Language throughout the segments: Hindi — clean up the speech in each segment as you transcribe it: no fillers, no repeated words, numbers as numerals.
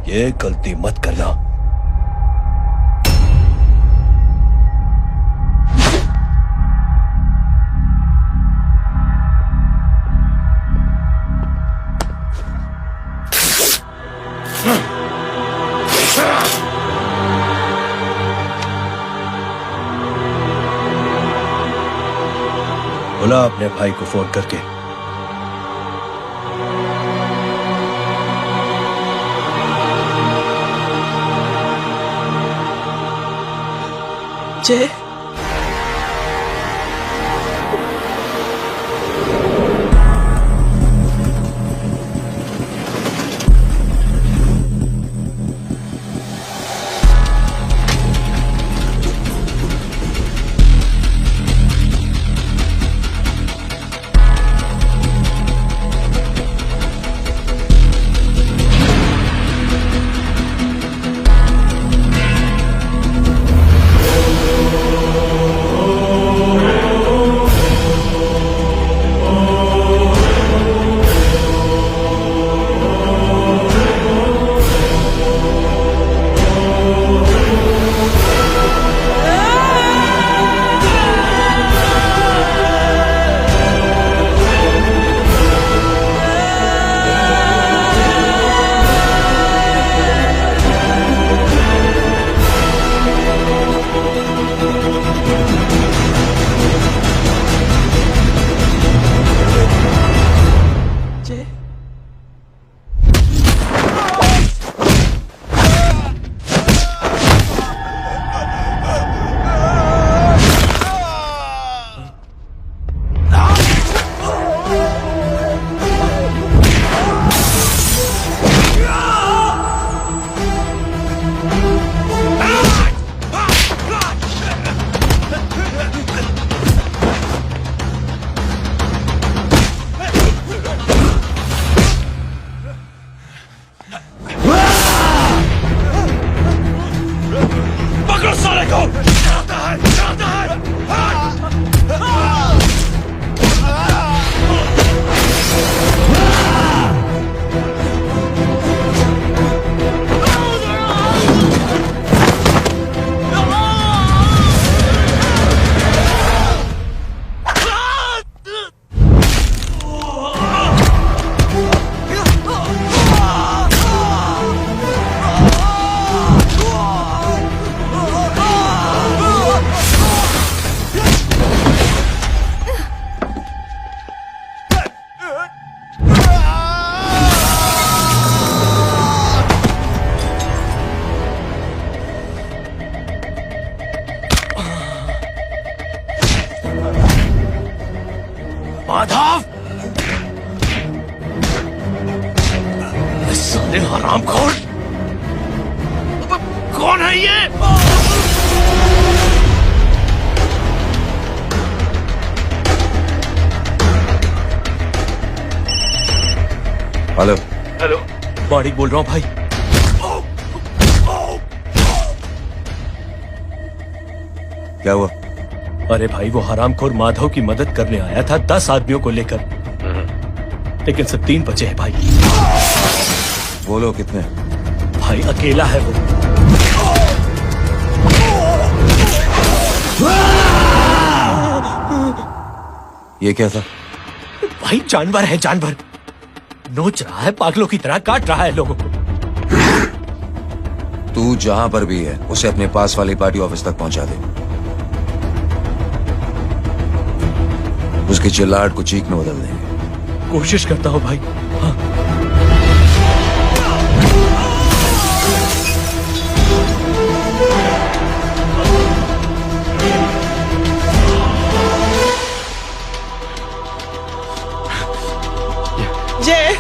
ये गलती मत करना। बोला अपने भाई को फोन करके। जय, जय, पकड़ो साले को। माधव, साले हरामखोर, कौन है ये? हेलो हेलो, माणिक बोल रहा हूँ भाई। क्या हुआ? अरे भाई, वो हरामखोर माधव की मदद करने आया था 10 आदमियों को लेकर, लेकिन सिर्फ 3 बचे हैं भाई। बोलो कितने? भाई अकेला है वो। ये क्या था? भाई जानवर है, जानवर। नोच रहा है, पागलों की तरह काट रहा है लोगों को। तू जहां पर भी है उसे अपने पास वाली पार्टी ऑफिस तक पहुंचा दे। उसकी चिल्लाहट को चीख में बदल देंगे। कोशिश करता हूँ भाई। हाँ। जय,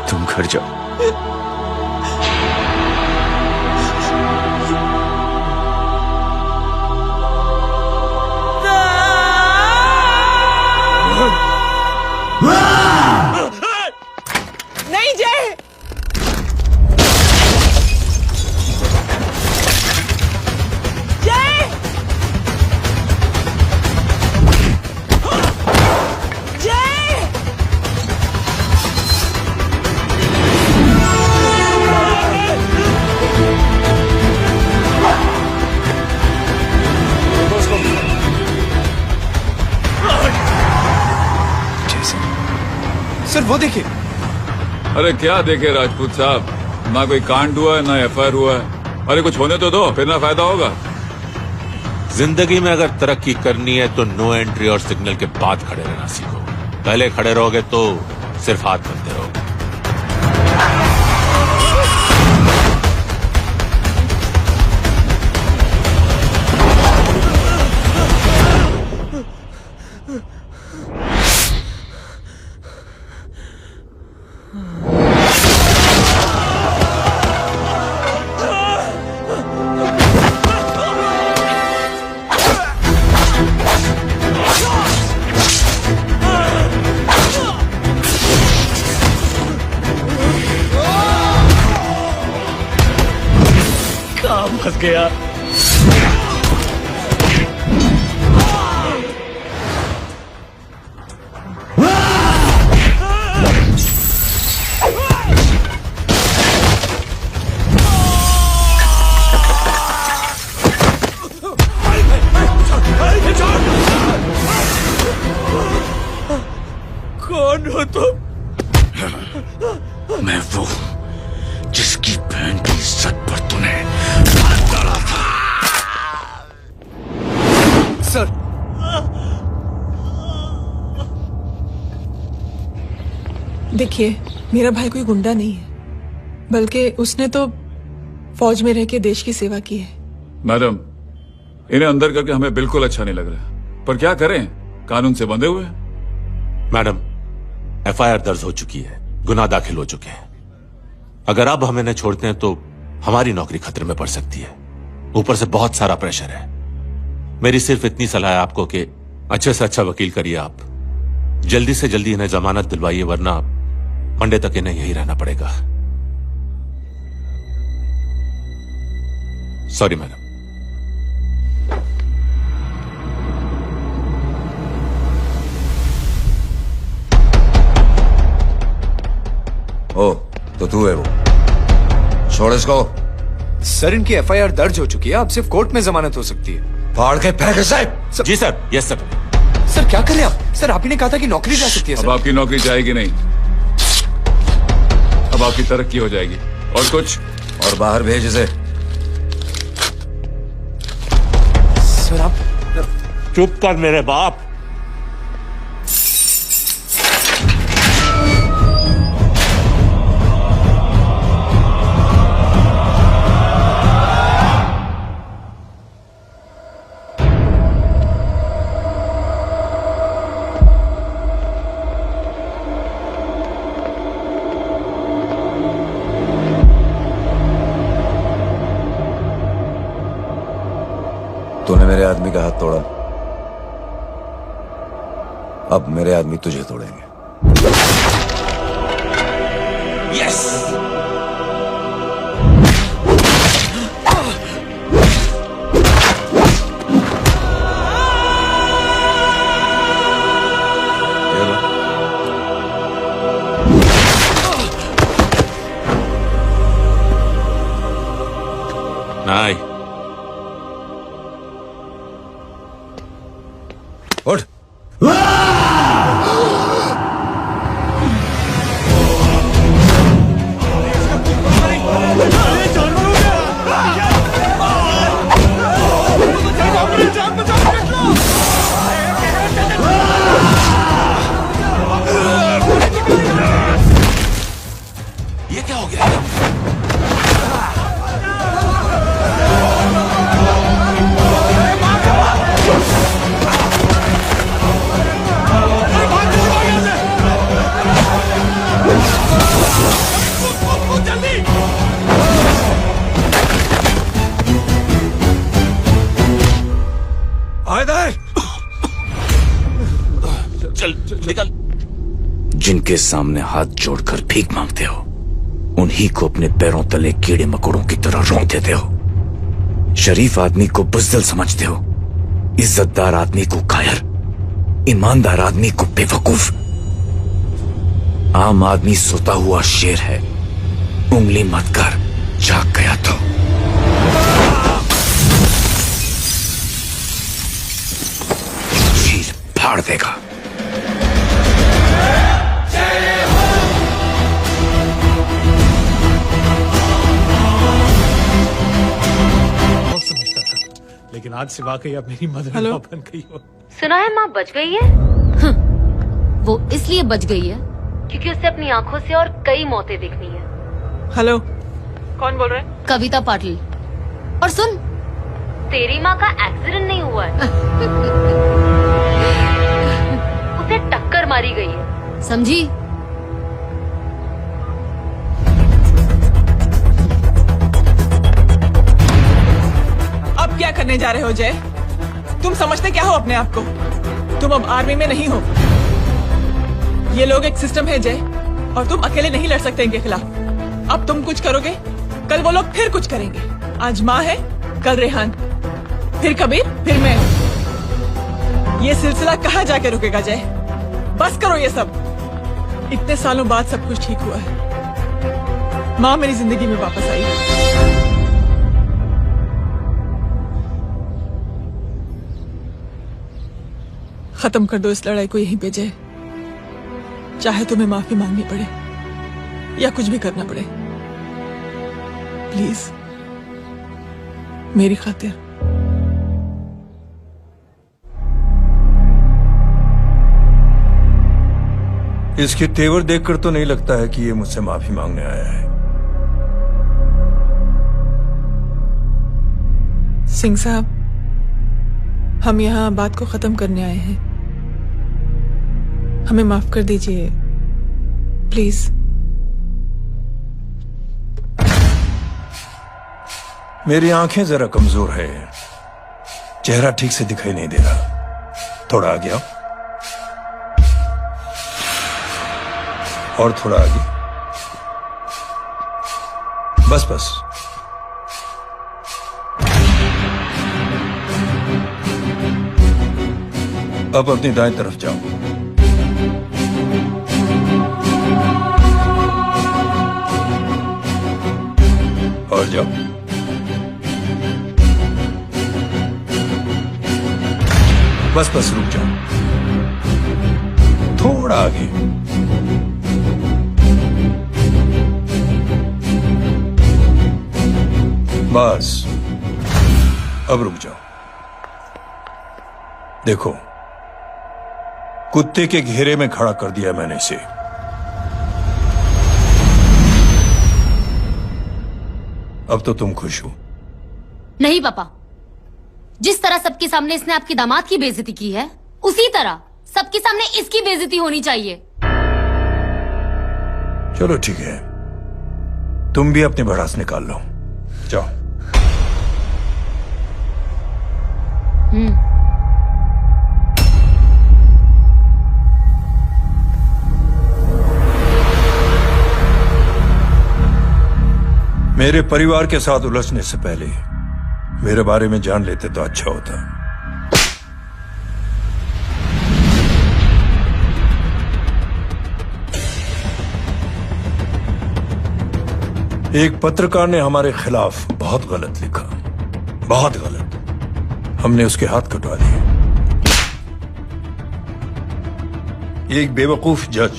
तुम घर जाओ। वो देखिए। अरे क्या देखे राजपूत साहब, ना कोई कांड हुआ है ना एफआईआर हुआ है। अरे कुछ होने तो दो, फिर ना फायदा होगा। जिंदगी में अगर तरक्की करनी है तो नो एंट्री और सिग्नल के बाद खड़े रहना सीखो। पहले खड़े रहोगे तो सिर्फ हाथ बनते रहोगे। काम फंस गया। कौन हो तुम? मैं वो जिसकी बहन की इज्जत पर तूने हाथ डाला था। सर, देखिए, मेरा भाई कोई गुंडा नहीं है, बल्कि उसने तो फौज में रह के देश की सेवा की है। मैडम, इन्हें अंदर करके हमें बिल्कुल अच्छा नहीं लग रहा, पर क्या करें, कानून से बंधे हुए हैं। मैडम, एफआईआर दर्ज हो चुकी है, गुनाह दाखिल हो चुके हैं। अगर अब हम इन्हें छोड़ते हैं तो हमारी नौकरी खतरे में पड़ सकती है। ऊपर से बहुत सारा प्रेशर है। मेरी सिर्फ इतनी सलाह है आपको कि अच्छे से अच्छा वकील करिए आप। जल्दी से जल्दी इन्हें जमानत दिलवाइए, वरना मंडे तक इन्हें यही रहना पड़ेगा। Sorry madam. ओ, तो तू है वो। छोड़ इसको। सर इनकी एफआईआर दर्ज हो चुकी है, अब सिर्फ कोर्ट में जमानत हो सकती है। फाड़ के फेंक साहब। जी सर। Yes sir. सर क्या करें आप? सर आप ही ने कहा था कि नौकरी जा सकती है। अब सर आपकी नौकरी जाएगी नहीं, अब आपकी तरक्की हो जाएगी। और कुछ? और बाहर भेज इसे। सर आप चुप कर मेरे बाप। तूने मेरे आदमी का हाथ तोड़ा, अब मेरे आदमी तुझे तोड़ेंगे। यस। ये लो। नहीं। उठ। ये क्या हो गया? चल निकल। जिनके सामने हाथ जोड़कर भीख मांगते हो, उन्हीं को अपने पैरों तले कीड़े मकोड़ों की तरह रौंद देते हो। शरीफ आदमी को बुज़दिल समझते हो, इज्जतदार आदमी को कायर, ईमानदार आदमी को बेवकूफ। आम आदमी सोता हुआ शेर है, उंगली मत कर, जाग गया तो। चीर फाड़ देगा। लेकिन आज से वाकई अब मेरी मदर हेलो? बन गई हो। सुना है माँ बच गई है। वो इसलिए बच गई है क्योंकि उसे अपनी आंखों से और कई मौतें देखनी है। हेलो, कौन बोल रहे हैं? कविता पाटिल। और सुन, तेरी माँ का एक्सीडेंट नहीं हुआ है, उसे टक्कर मारी गई है, समझी? अब क्या करने जा रहे हो जय? तुम समझते क्या हो अपने आप को? तुम अब आर्मी में नहीं हो। ये लोग एक सिस्टम है जय, और तुम अकेले नहीं लड़ सकते इनके खिलाफ। अब तुम कुछ करोगे, कल वो लोग फिर कुछ करेंगे। आज माँ है, कल रेहान, फिर कबीर, फिर मैं। ये सिलसिला कहाँ जाके रुकेगा जय? बस करो ये सब। इतने सालों बाद सब कुछ ठीक हुआ है। माँ मेरी जिंदगी में वापस आई है। खत्म कर दो इस लड़ाई को यहीं पे जय। चाहे तुम्हें माफी मांगनी पड़े या कुछ भी करना पड़े, प्लीज मेरी खातिर। इसके तेवर देखकर तो नहीं लगता है कि ये मुझसे माफी मांगने आया है। सिंह साहब, हम यहाँ बात को खत्म करने आए हैं। हमें माफ कर दीजिए प्लीज। मेरी आंखें जरा कमजोर है, चेहरा ठीक से दिखाई नहीं दे रहा। थोड़ा आगे आओ, और थोड़ा आगे। बस बस। अब अपनी दाएं तरफ जाओ। और जाओ। बस बस, रुक जाओ, थोड़ा आगे। बस, अब रुक जाओ। देखो, कुत्ते के घेरे में खड़ा कर दिया मैंने इसे। अब तो तुम खुश हो? नहीं पापा, जिस तरह सबके सामने इसने आपकी दामाद की बेइज्जती की है, उसी तरह सबके सामने इसकी बेइज्जती होनी चाहिए। चलो ठीक है, तुम भी अपनी भड़ास निकाल लो। जाओ। मेरे परिवार के साथ उलझने से पहले मेरे बारे में जान लेते तो अच्छा होता। एक पत्रकार ने हमारे खिलाफ बहुत गलत लिखा, बहुत गलत। हमने उसके हाथ कटवा दिए। एक बेवकूफ जज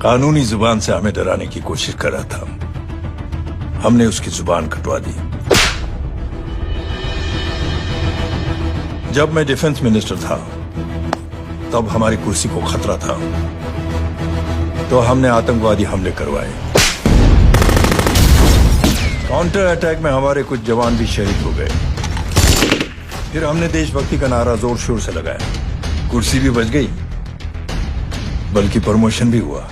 कानूनी जुबान से हमें डराने की कोशिश कर रहा था। हमने उसकी जुबान कटवा दी। जब मैं डिफेंस मिनिस्टर था, तब हमारी कुर्सी को खतरा था, तो हमने आतंकवादी हमले करवाए। काउंटर अटैक में हमारे कुछ जवान भी शहीद हो गए। फिर हमने देशभक्ति का नारा जोर शोर से लगाया। कुर्सी भी बच गई, बल्कि प्रमोशन भी हुआ।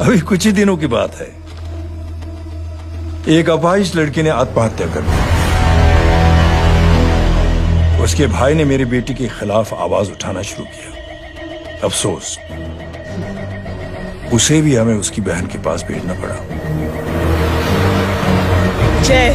अभी कुछ ही दिनों की बात है, एक अपाहिज लड़की ने आत्महत्या कर ली। उसके भाई ने मेरी बेटी के खिलाफ आवाज उठाना शुरू किया। अफसोस, उसे भी हमें उसकी बहन के पास भेजना पड़ा। जय,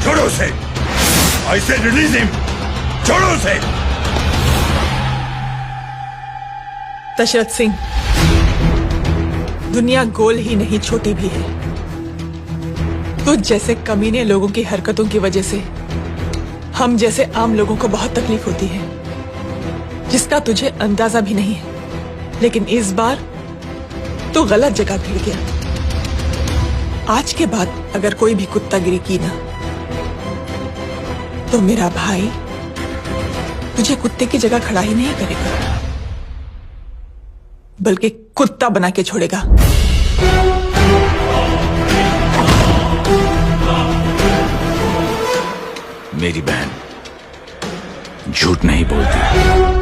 छोड़ो उसे। I said release him. छोड़ो उसे। दशरथ सिंह, दुनिया गोल ही नहीं छोटी भी है। तुझ जैसे कमीने लोगों की हरकतों की वजह से हम जैसे आम लोगों को बहुत तकलीफ होती है, जिसका तुझे अंदाजा भी नहीं है। लेकिन इस बार तू गलत जगह भिड़ गया। आज के बाद अगर कोई भी कुत्तागिरी की ना, तो मेरा भाई तुझे कुत्ते की जगह खड़ा ही नहीं करेगा, बल्कि कुत्ता बना के छोड़ेगा। मेरी बहन झूठ नहीं बोलती।